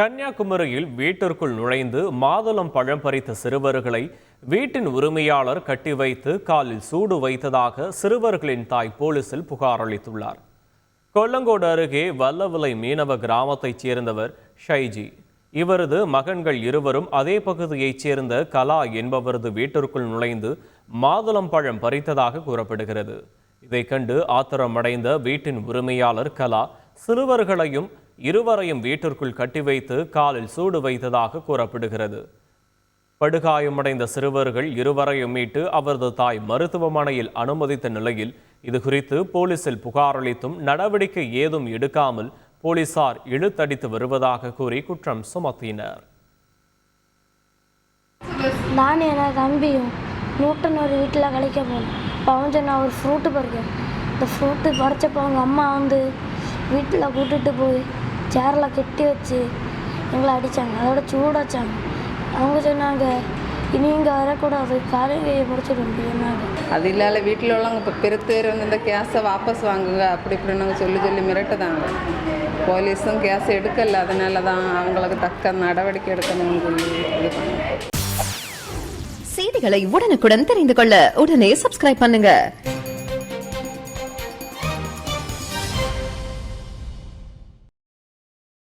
கன்னியாகுமரியில் வீட்டிற்குள் நுழைந்து மாதுளம் பழம் பறித்த சிறுவர்களை வீட்டின் உரிமையாளர் கட்டி வைத்து காலில் சூடு வைத்ததாக சிறுவர்களின் தாய் போலீசில் புகார் அளித்துள்ளார். கொல்லங்கோடு அருகே வல்லவிலை மீனவ கிராமத்தைச் சேர்ந்தவர் ஷைஜி. இவரது மகன்கள் இருவரும் அதே பகுதியைச் சேர்ந்த கலா என்பவரது வீட்டிற்குள் நுழைந்து மாதுளம் பழம் பறித்ததாக கூறப்படுகிறது. இதை கண்டு ஆத்திரமடைந்த வீட்டின் உரிமையாளர் கலா சிறுவர்களையும் இருவரையும் வீட்டிற்குள் கட்டி வைத்து காலில் சூடு வைத்ததாக கூறப்படுகிறது. படுகாயமடைந்த சிறுவர்கள் இருவரையும் மீட்டு அவரது தாய் மருத்துவமனையில் அனுமதித்த நிலையில் இதுகுறித்து போலீசில் புகார் அளித்தும் நடவடிக்கை ஏதும் எடுக்காமல் போலீசார் இழுத்தடித்து வருவதாக கூறி குற்றம் சுமத்தினர். நான் என தம்பியும் நூட்டன் ஒரு வீட்டில் கழிக்க போனேன். இப்போ நான் ஒரு ஃப்ரூட்டு பறிக்கேன். இந்த ஃப்ரூட்டு பறிச்சப்போ அவங்க அம்மா வீட்டில் கூட்டிகிட்டு போய் சேரில் கட்டி வச்சு எங்களை அடித்தாங்க. அதோட சூடு வச்சாங்க. அவங்க சொன்னாங்க, இனி இங்கே வரக்கூடாது, காலையை முடிச்சிட முடியும்னாங்க. அது இல்லாத வீட்டில் உள்ளவங்க இப்போ பெருத்தேர் வந்து இந்த கேஸை வாபஸ் வாங்குங்க அப்படி இப்படின்னு சொல்லி மிரட்டுதாங்க. போலீஸும் கேஸ் எடுக்கலை, அதனால தான் அவங்களுக்கு தக்க நடவடிக்கை எடுக்கணும்னு சொல்லி இது பண்ணாங்க. செய்திகளை உடனுக்குடன் தெரிந்து கொள்ள உடனே சப்ஸ்கிரைப் பண்ணுங்க.